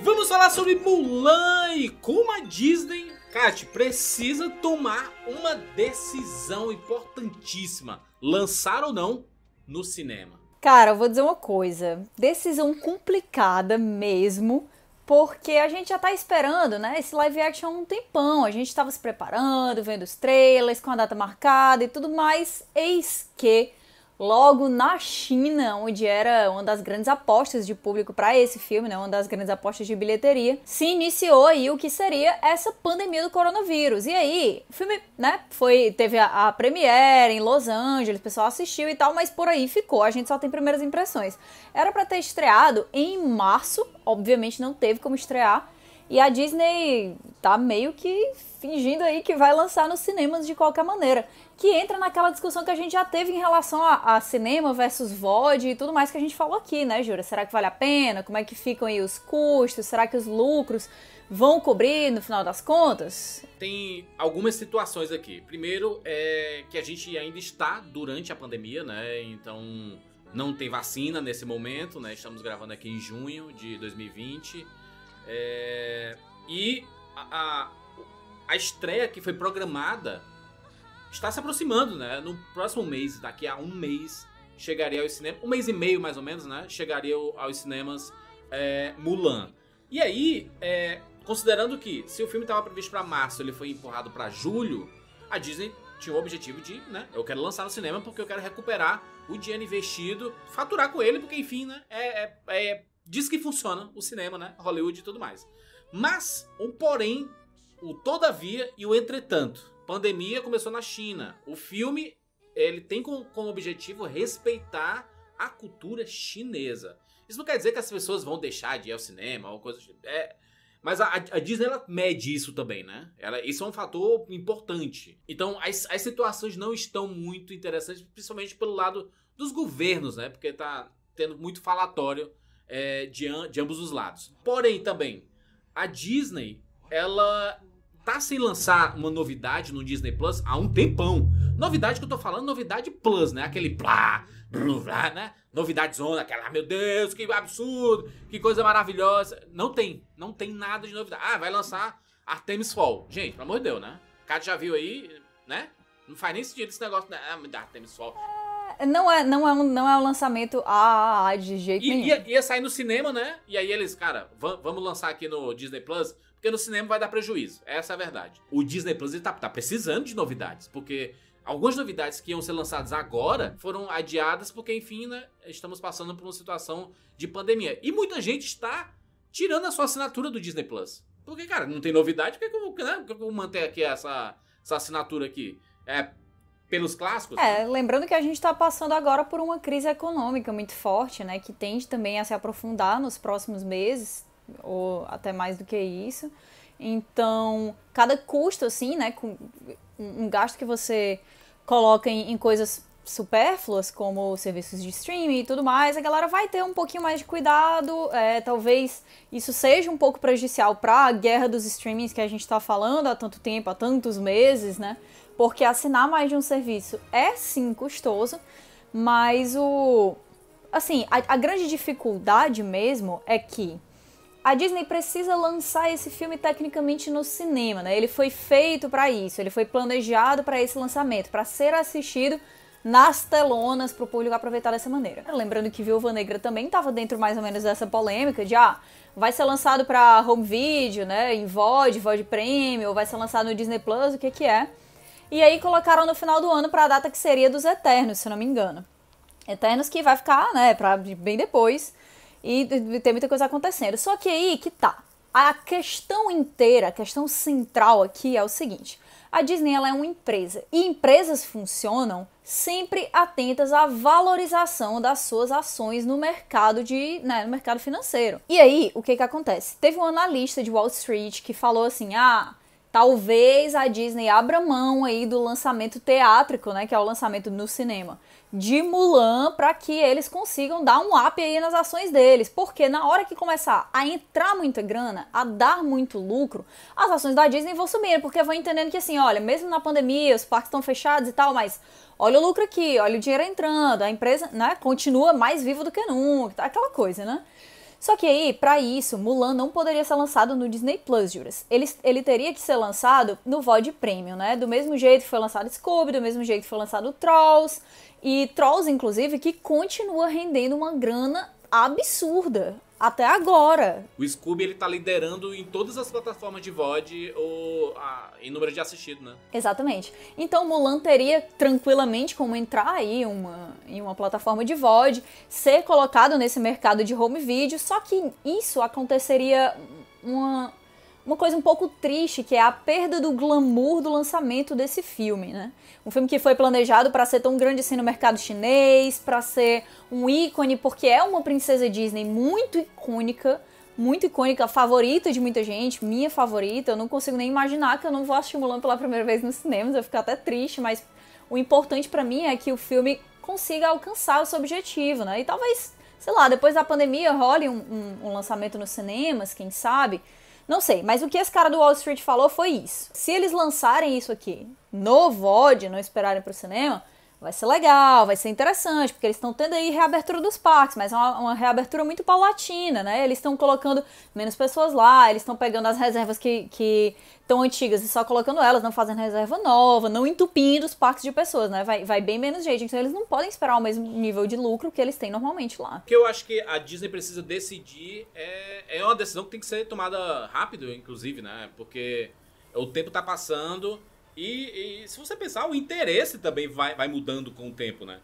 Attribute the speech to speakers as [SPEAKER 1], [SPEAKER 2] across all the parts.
[SPEAKER 1] Vamos falar sobre Mulan e como a Disney, Kat, precisa tomar uma decisão importantíssima. Lançar ou não no cinema.
[SPEAKER 2] Cara, eu vou dizer uma coisa. Decisão complicada mesmo, porque a gente já tá esperando, né, esse live action há um tempão. A gente tava se preparando, vendo os trailers, com a data marcada e tudo mais. Eis que logo na China, onde era uma das grandes apostas de público para esse filme, né, uma das grandes apostas de bilheteria, se iniciou aí o que seria essa pandemia do coronavírus. E aí, o filme, né, teve a premiere em Los Angeles, o pessoal assistiu e tal, mas por aí ficou, a gente só tem primeiras impressões. Era para ter estreado em março, obviamente não teve como estrear, e a Disney tá meio que fingindo aí que vai lançar nos cinemas de qualquer maneira. Que entra naquela discussão que a gente já teve em relação a cinema versus VOD e tudo mais que a gente falou aqui, né, Jura? Será que vale a pena? Como é que ficam aí os custos? Será que os lucros vão cobrir no final das contas?
[SPEAKER 1] Tem algumas situações aqui. Primeiro é que a gente ainda está durante a pandemia, né? Então não tem vacina nesse momento, né? Estamos gravando aqui em junho de 2020. E a estreia que foi programada está se aproximando, né? No próximo mês, daqui a um mês, chegaria aos cinemas, um mês e meio mais ou menos, né? Chegaria aos cinemas Mulan. E aí, considerando que se o filme estava previsto para março, ele foi empurrado para julho, a Disney tinha o objetivo de, né? Eu quero lançar no cinema porque eu quero recuperar o dinheiro investido, faturar com ele, porque enfim, né? Diz que funciona o cinema, né? Hollywood e tudo mais. Mas o porém, o todavia e o entretanto. Pandemia começou na China. O filme, ele tem como objetivo respeitar a cultura chinesa. Isso não quer dizer que as pessoas vão deixar de ir ao cinema ou coisa... Mas a Disney, ela mede isso também, né? Isso é um fator importante. Então, as situações não estão muito interessantes, principalmente pelo lado dos governos, né? Porque tá tendo muito falatório de ambos os lados. Porém, também, a Disney, ela tá sem lançar uma novidade no Disney Plus há um tempão. Novidade que eu tô falando, novidade Plus, né? Aquele blá, blá, né? Novidade zona, aquela, meu Deus, que absurdo, que coisa maravilhosa. Não tem nada de novidade. Ah, vai lançar Artemis Fall. Gente, pelo amor de Deus, né? O cara já viu aí, né? Não faz nem sentido esse negócio, né? Artemis Fall.
[SPEAKER 2] Não é um lançamento de jeito nenhum.
[SPEAKER 1] Ia sair no cinema, né? E aí eles, cara, vamos lançar aqui no Disney Plus, porque no cinema vai dar prejuízo. Essa é a verdade. O Disney Plus ele tá precisando de novidades, porque algumas novidades que iam ser lançadas agora foram adiadas porque, enfim, né, estamos passando por uma situação de pandemia. E muita gente está tirando a sua assinatura do Disney Plus. Porque, cara, não tem novidade, por que eu vou manter aqui essa assinatura aqui? Pelos clássicos?
[SPEAKER 2] Lembrando que a gente está passando agora por uma crise econômica muito forte, né, que tende também a se aprofundar nos próximos meses, ou até mais do que isso. Então, cada custo, assim, né, com um gasto que você coloca em coisas supérfluas, como serviços de streaming e tudo mais, a galera vai ter um pouquinho mais de cuidado. Talvez isso seja um pouco prejudicial para a guerra dos streamings que a gente está falando há tanto tempo, há tantos meses, né? Porque assinar mais de um serviço é sim custoso, mas a grande dificuldade mesmo é que a Disney precisa lançar esse filme tecnicamente no cinema, né? Ele foi feito para isso, ele foi planejado para esse lançamento, para ser assistido nas telonas, para o público aproveitar dessa maneira. Lembrando que Viúva Negra também estava dentro mais ou menos dessa polêmica de vai ser lançado para home video, né? Em VOD Premium, ou vai ser lançado no Disney Plus, o que é. E aí colocaram no final do ano para a data que seria dos Eternos, se eu não me engano. Eternos que vai ficar, né, para bem depois. E tem muita coisa acontecendo. Só que aí que tá. A questão inteira, a questão central aqui é o seguinte. A Disney, ela é uma empresa. E empresas funcionam sempre atentas à valorização das suas ações no mercado no mercado financeiro. E aí, o que acontece? Teve um analista de Wall Street que falou assim, talvez a Disney abra mão aí do lançamento teátrico, né, que é o lançamento no cinema, de Mulan, para que eles consigam dar um up aí nas ações deles. Porque na hora que começar a entrar muita grana, a dar muito lucro, as ações da Disney vão subir, porque vão entendendo que assim, olha, mesmo na pandemia, os parques estão fechados e tal, mas olha o lucro aqui, olha o dinheiro entrando, a empresa, né, continua mais viva do que nunca, aquela coisa, né? Só que aí, pra isso, Mulan não poderia ser lançado no Disney Plus, juras. Ele teria que ser lançado no VOD Premium, né? Do mesmo jeito que foi lançado Scooby, do mesmo jeito que foi lançado Trolls. E Trolls, inclusive, que continua rendendo uma grana absurda. Até agora.
[SPEAKER 1] O Scooby, ele tá liderando em todas as plataformas de VOD em número de assistido, né?
[SPEAKER 2] Exatamente. Então Mulan teria tranquilamente como entrar aí em uma plataforma de VOD, ser colocado nesse mercado de home video, só que isso aconteceria uma coisa um pouco triste, que é a perda do glamour do lançamento desse filme, né? Um filme que foi planejado para ser tão grande assim no mercado chinês, para ser um ícone, porque é uma princesa Disney muito icônica, favorita de muita gente, minha favorita. Eu não consigo nem imaginar que eu não vou assistir Mulan pela primeira vez nos cinemas, eu fico até triste, mas o importante para mim é que o filme consiga alcançar o seu objetivo, né? E talvez, sei lá, depois da pandemia role um lançamento nos cinemas, quem sabe? Não sei, mas o que esse cara do Wall Street falou foi isso. Se eles lançarem isso aqui no VOD, não esperarem pro cinema, vai ser legal, vai ser interessante, porque eles estão tendo aí reabertura dos parques, mas é uma reabertura muito paulatina, né? Eles estão colocando menos pessoas lá, eles estão pegando as reservas que estão antigas e só colocando elas, não fazendo reserva nova, não entupindo os parques de pessoas, né? Vai bem menos gente, então eles não podem esperar o mesmo nível de lucro que eles têm normalmente lá.
[SPEAKER 1] O que eu acho que a Disney precisa decidir é uma decisão que tem que ser tomada rápido, inclusive, né? Porque o tempo tá passando. E se você pensar, o interesse também vai mudando com o tempo, né?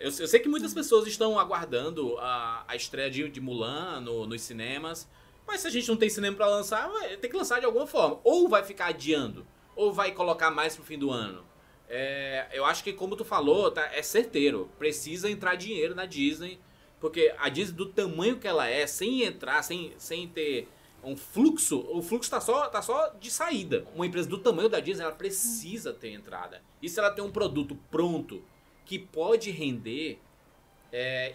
[SPEAKER 1] Eu sei que muitas pessoas estão aguardando a estreia de Mulan nos cinemas, mas se a gente não tem cinema pra lançar, tem que lançar de alguma forma. Ou vai ficar adiando, ou vai colocar mais pro fim do ano. Eu acho que, como tu falou, é certeiro. Precisa entrar dinheiro na Disney, porque a Disney, do tamanho que ela é, sem entrar, sem ter um fluxo, o fluxo tá só de saída. Uma empresa do tamanho da Disney, ela precisa ter entrada. E se ela tem um produto pronto que pode render,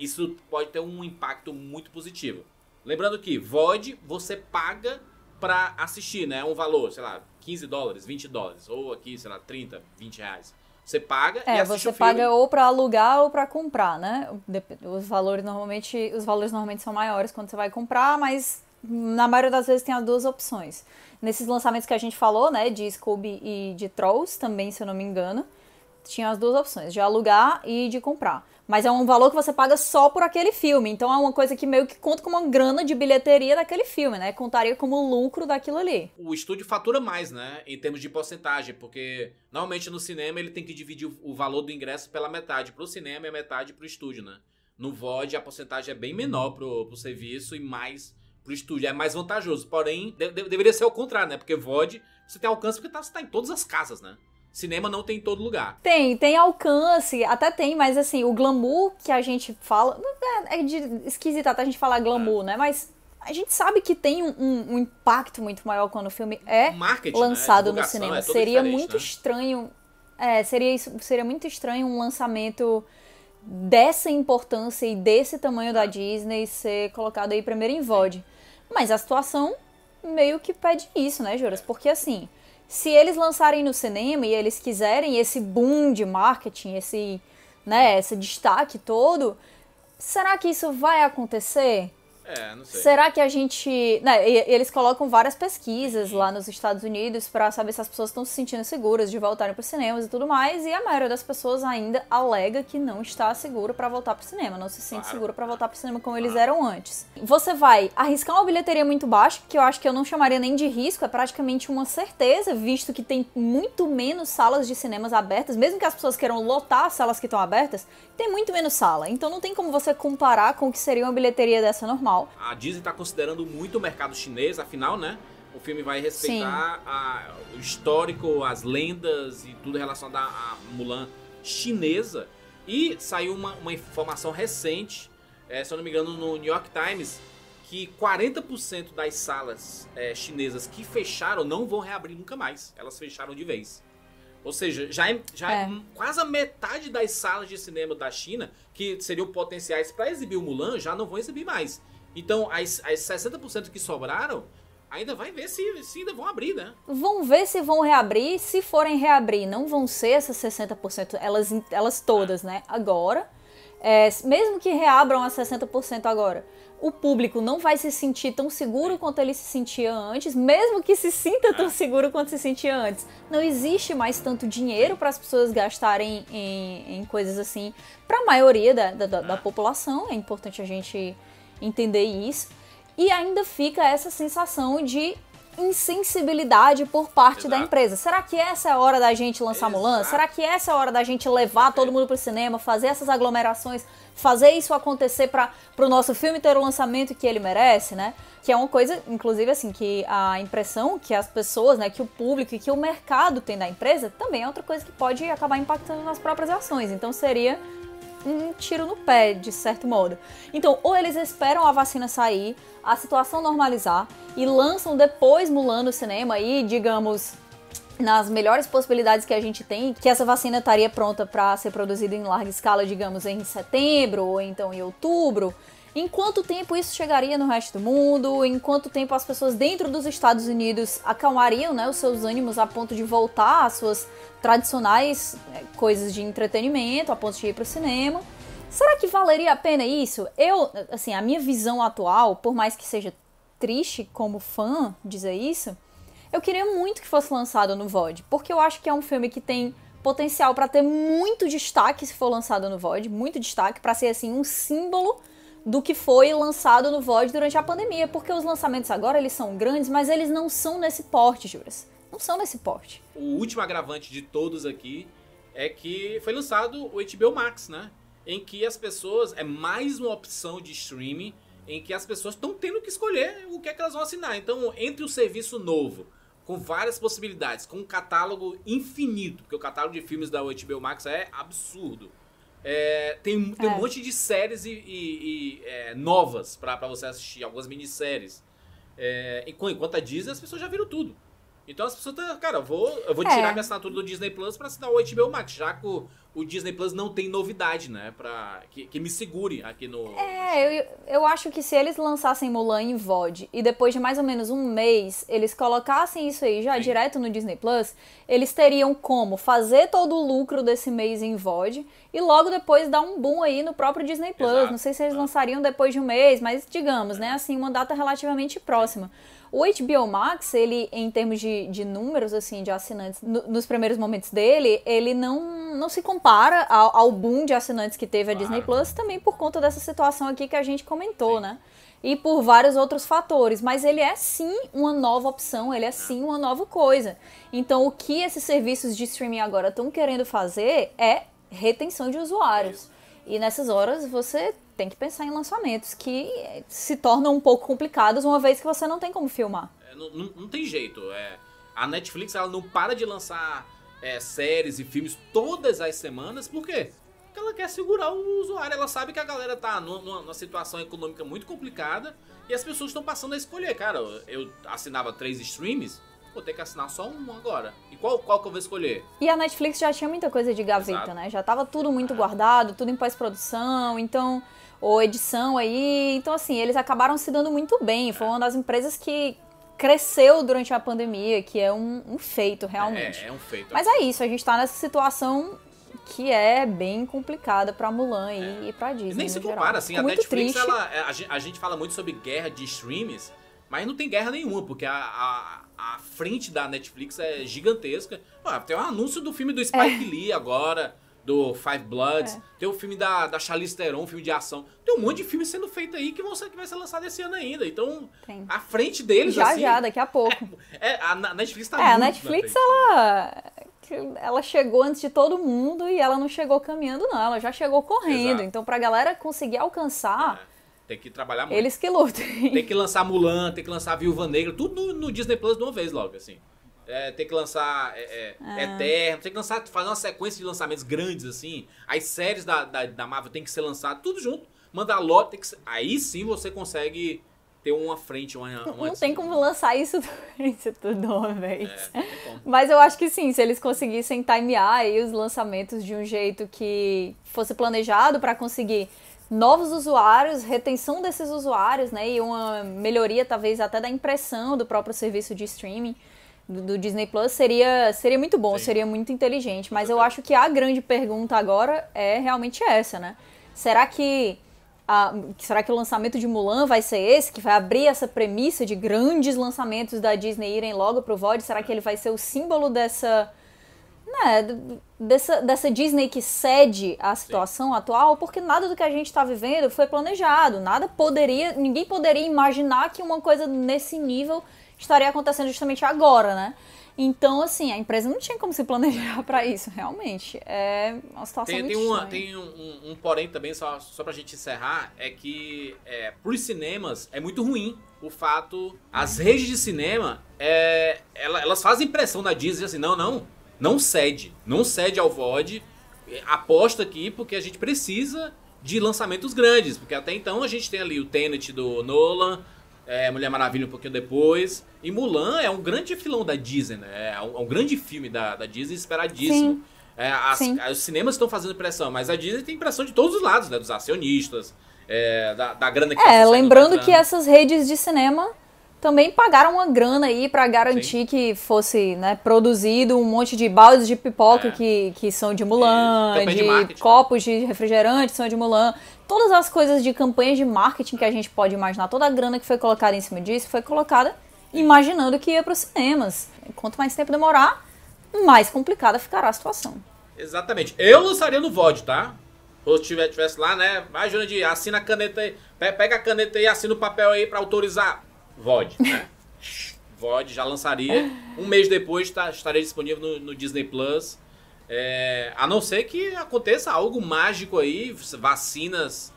[SPEAKER 1] isso pode ter um impacto muito positivo. Lembrando que VOD você paga pra assistir, né? Um valor, sei lá, $15, $20, ou aqui, sei lá, 30, 20 reais. Você paga e assiste
[SPEAKER 2] você
[SPEAKER 1] o filme.
[SPEAKER 2] paga ou pra alugar ou pra comprar, né? Os valores normalmente são maiores quando você vai comprar, mas na maioria das vezes tem as duas opções. Nesses lançamentos que a gente falou, né, de Scooby e de Trolls, também, se eu não me engano, tinha as duas opções, de alugar e de comprar. Mas é um valor que você paga só por aquele filme, então é uma coisa que meio que conta como uma grana de bilheteria daquele filme, né, contaria como lucro daquilo ali.
[SPEAKER 1] O estúdio fatura mais, né, em termos de porcentagem, porque normalmente no cinema ele tem que dividir o valor do ingresso pela metade pro cinema e a metade pro estúdio, né. No VOD a porcentagem é bem menor pro serviço e mais pro estúdio, é mais vantajoso, porém deveria ser o contrário, né, porque VOD você tem alcance porque você tá em todas as casas, né. Cinema não tem em todo lugar.
[SPEAKER 2] Tem alcance, até tem, mas assim, o glamour que a gente fala, esquisito até a gente falar glamour, né, mas a gente sabe que tem um impacto muito maior quando o filme é lançado, né? No cinema. Seria muito estranho, seria muito estranho um lançamento dessa importância e desse tamanho da Disney ser colocado aí primeiro em VOD. Mas a situação meio que pede isso, né, Juras? Porque assim, se eles lançarem no cinema e eles quiserem esse boom de marketing, esse destaque todo, será que isso vai acontecer?
[SPEAKER 1] Não sei.
[SPEAKER 2] Será que a gente... Né, eles colocam várias pesquisas lá nos Estados Unidos para saber se as pessoas estão se sentindo seguras de voltarem para os cinemas e tudo mais, e a maioria das pessoas ainda alega que não está seguro para voltar para o cinema, não se sente seguro para voltar para o cinema como eles eram antes. Você vai arriscar uma bilheteria muito baixa, que eu acho que eu não chamaria nem de risco, é praticamente uma certeza, visto que tem muito menos salas de cinemas abertas, mesmo que as pessoas queiram lotar as salas que estão abertas, tem muito menos sala, então não tem como você comparar com o que seria uma bilheteria dessa normal.
[SPEAKER 1] A Disney está considerando muito o mercado chinês, afinal, né? O filme vai respeitar o histórico, as lendas e tudo relacionado a Mulan chinesa. E saiu uma informação recente, se eu não me engano, no New York Times, que 40% das salas chinesas que fecharam não vão reabrir nunca mais. Elas fecharam de vez. Ou seja, já é quase a metade das salas de cinema da China, que seriam potenciais para exibir o Mulan, já não vão exibir mais. Então, as 60% que sobraram, ainda vai ver se ainda vão abrir, né?
[SPEAKER 2] Vão ver se vão reabrir. Se forem reabrir, não vão ser essas 60%, elas todas, né? Agora, mesmo que reabram a 60% agora, o público não vai se sentir tão seguro quanto ele se sentia antes, mesmo que se sinta tão seguro quanto se sentia antes. Não existe mais tanto dinheiro para as pessoas gastarem em coisas assim, para a maioria da população, é importante a gente entender isso. E ainda fica essa sensação de insensibilidade por parte da empresa. Será que essa é a hora da gente lançar Mulan? Será que essa é a hora da gente levar todo mundo pro cinema, fazer essas aglomerações, fazer isso acontecer para o nosso filme ter o lançamento que ele merece, né? Que é uma coisa, inclusive, assim, que a impressão que as pessoas, né, que o público e que o mercado tem da empresa, também é outra coisa que pode acabar impactando nas próprias ações. Então seria um tiro no pé, de certo modo. Então, ou eles esperam a vacina sair, a situação normalizar e lançam depois Mulan no cinema e, digamos, nas melhores possibilidades que a gente tem, que essa vacina estaria pronta para ser produzida em larga escala, digamos, em setembro ou então em outubro. Em quanto tempo isso chegaria no resto do mundo? Em quanto tempo as pessoas dentro dos Estados Unidos acalmariam, né, os seus ânimos a ponto de voltar às suas tradicionais coisas de entretenimento, a ponto de ir para o cinema? Será que valeria a pena isso? Assim, a minha visão atual, por mais que seja triste como fã dizer isso, eu queria muito que fosse lançado no VOD, porque eu acho que é um filme que tem potencial para ter muito destaque se for lançado no VOD, muito destaque, para ser assim um símbolo do que foi lançado no VOD durante a pandemia, porque os lançamentos agora eles são grandes, mas eles não são nesse porte, Juras. Não são nesse porte.
[SPEAKER 1] O último agravante de todos aqui é que foi lançado o HBO Max, né? Em que as pessoas, é mais uma opção de streaming, em que as pessoas estão tendo que escolher o que é que elas vão assinar. Então, entre o serviço novo, com várias possibilidades, com um catálogo infinito, porque o catálogo de filmes da HBO Max é absurdo. Tem um monte de séries novas pra você assistir, algumas minisséries. Enquanto a Disney, as pessoas já viram tudo. Então as pessoas estão, cara, eu vou tirar minha assinatura do Disney Plus pra assinar o HBO Max, já que o Disney Plus não tem novidade, né, que me segure aqui no...
[SPEAKER 2] Eu acho que se eles lançassem Mulan em VOD e depois de mais ou menos um mês eles colocassem isso aí já direto no Disney Plus, eles teriam como fazer todo o lucro desse mês em VOD e logo depois dar um boom aí no próprio Disney Plus. Exato. Não sei se eles lançariam depois de um mês, mas digamos, né, assim, uma data relativamente próxima. O HBO Max, ele, em termos de números, assim, de assinantes, nos primeiros momentos dele, ele não se compara ao boom de assinantes que teve a Disney Plus, também por conta dessa situação aqui que a gente comentou, né? E por vários outros fatores. Mas ele é, sim, uma nova opção, ele é, sim, uma nova coisa. Então, o que esses serviços de streaming agora estão querendo fazer é retenção de usuários. E nessas horas, você tem que pensar em lançamentos que se tornam um pouco complicados, uma vez que você não tem como filmar.
[SPEAKER 1] Não tem jeito. A Netflix, ela não para de lançar séries e filmes todas as semanas. Por quê? Porque ela quer segurar o usuário. Ela sabe que a galera tá numa situação econômica muito complicada e as pessoas estão passando a escolher. Cara, eu assinava 3 streams, vou ter que assinar só um agora. E qual que eu vou escolher?
[SPEAKER 2] E a Netflix já tinha muita coisa de gaveta, Exato. Né? Já tava tudo muito guardado, tudo em pós-produção, então... ou edição aí, então assim, eles acabaram se dando muito bem, foi uma das empresas que cresceu durante a pandemia, que é um feito, realmente.
[SPEAKER 1] É um feito.
[SPEAKER 2] Mas é isso, a gente tá nessa situação que é bem complicada pra Mulan e pra Disney,
[SPEAKER 1] nem se compara,
[SPEAKER 2] geral.
[SPEAKER 1] assim, a Netflix, a gente fala muito sobre guerra de streams, mas não tem guerra nenhuma, porque a frente da Netflix é gigantesca. Tem um anúncio do filme do Spike Lee agora, do Five Bloods, tem o filme da Charlize Theron, um filme de ação. Tem um monte de filme sendo feito aí que vai ser lançado esse ano ainda. Então, a frente deles,
[SPEAKER 2] já, daqui a pouco.
[SPEAKER 1] A Netflix tá muito
[SPEAKER 2] a Netflix, ela chegou antes de todo mundo e ela não chegou caminhando, não. Ela já chegou correndo. Exato. Então, pra galera conseguir alcançar...
[SPEAKER 1] tem que trabalhar muito.
[SPEAKER 2] Eles que lutem.
[SPEAKER 1] Tem que lançar Mulan, tem que lançar Viúva Negra, tudo no Disney Plus de uma vez logo, assim. Tem que lançar Eterno, tem que fazer uma sequência de lançamentos grandes, assim. As séries da Marvel tem que ser lançadas, tudo junto. Mandalorian, aí sim você consegue ter uma frente,
[SPEAKER 2] não tem como lançar isso tudo uma vez. Mas eu acho que sim, se eles conseguissem timear aí os lançamentos de um jeito que fosse planejado para conseguir novos usuários, retenção desses usuários, né? E uma melhoria, talvez, até da impressão do próprio serviço de streaming do Disney Plus, seria muito bom, seria muito inteligente. Mas eu acho que a grande pergunta agora é realmente essa, né? será que o lançamento de Mulan vai ser esse, que vai abrir essa premissa de grandes lançamentos da Disney irem logo pro VOD? Será que ele vai ser o símbolo dessa Disney que cede à situação atual? Porque nada do que a gente está vivendo foi planejado. Ninguém poderia imaginar que uma coisa nesse nível estaria acontecendo justamente agora, né? Então, assim, a empresa não tinha como se planejar para isso, realmente. É uma situação muito estranha.
[SPEAKER 1] Tem um porém também, só pra gente encerrar, é que pros cinemas é muito ruim o fato... As redes de cinema, elas fazem pressão na Disney, assim, não cede ao VOD, aposta aqui porque a gente precisa de lançamentos grandes, porque até então a gente tem ali o Tenet do Nolan, Mulher Maravilha um pouquinho depois, e Mulan é um grande filão da Disney, né? É um grande filme da Disney, esperadíssimo.
[SPEAKER 2] Sim.
[SPEAKER 1] Os cinemas estão fazendo pressão, mas a Disney tem pressão de todos os lados, né? Dos acionistas, da grana que
[SPEAKER 2] lembrando que essas redes de cinema também pagaram uma grana aí pra garantir que fosse, né, produzido um monte de baldes de pipoca que são de Mulan, de copos de refrigerante são de Mulan. Todas as coisas de campanhas de marketing que a gente pode imaginar, toda a grana que foi colocada em cima disso foi colocada imaginando que ia pros cinemas. Quanto mais tempo demorar, mais complicada ficará a situação.
[SPEAKER 1] Exatamente. Eu lançaria no VOD, tá? Ou se tivesse lá, né? Vai, Jurandir, assina a caneta aí. Pega a caneta aí, assina o papel aí pra autorizar. VOD, né? VOD, já lançaria. Um mês depois estaria disponível no Disney Plus. A não ser que aconteça algo mágico aí, vacinas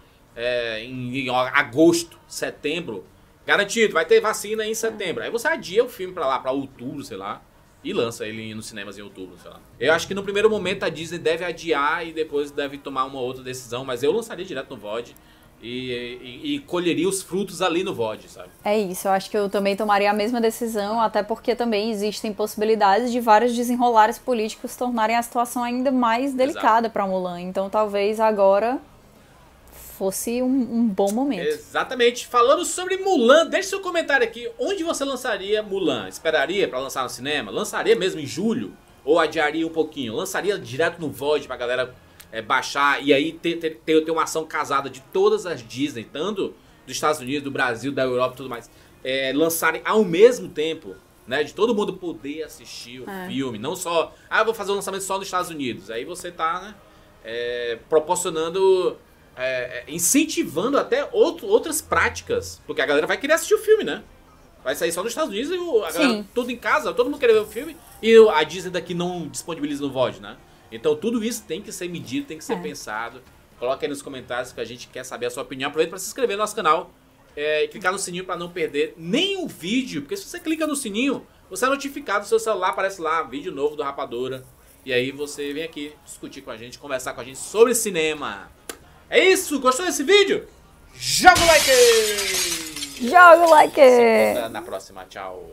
[SPEAKER 1] em agosto, setembro. Garantido, vai ter vacina em setembro. Aí você adia o filme pra lá, pra outubro, sei lá. E lança ele nos cinemas em outubro, sei lá. Eu acho que no primeiro momento a Disney deve adiar e depois deve tomar uma outra decisão. Mas eu lançaria direto no VOD. E colheria os frutos ali no VOD, sabe?
[SPEAKER 2] É isso, eu acho que eu também tomaria a mesma decisão, até porque também existem possibilidades de vários desenrolares políticos tornarem a situação ainda mais delicada para Mulan. Então talvez agora fosse um bom momento.
[SPEAKER 1] Exatamente. Falando sobre Mulan, deixe seu comentário aqui. Onde você lançaria Mulan? Esperaria para lançar no cinema? Lançaria mesmo em julho? Ou adiaria um pouquinho? Lançaria direto no VOD pra galera baixar e aí ter uma ação casada de todas as Disney, tanto dos Estados Unidos, do Brasil, da Europa e tudo mais, lançarem ao mesmo tempo, né? De todo mundo poder assistir o filme, não só, eu vou fazer o lançamento só nos Estados Unidos. Aí você tá, né, proporcionando, incentivando até outras práticas, porque a galera vai querer assistir o filme, né? Vai sair só nos Estados Unidos e a galera tudo em casa, todo mundo quer ver o filme e a Disney daqui não disponibiliza no VOD, né? Então tudo isso tem que ser medido, tem que ser pensado. Coloque aí nos comentários que a gente quer saber a sua opinião. Aproveita para se inscrever no nosso canal e clicar no sininho para não perder nenhum vídeo. Porque se você clica no sininho, você é notificado, seu celular aparece lá, vídeo novo do Rapadura. E aí você vem aqui discutir com a gente, conversar com a gente sobre cinema. É isso, gostou desse vídeo? Joga o like!
[SPEAKER 2] Joga o like!
[SPEAKER 1] Na próxima, tchau!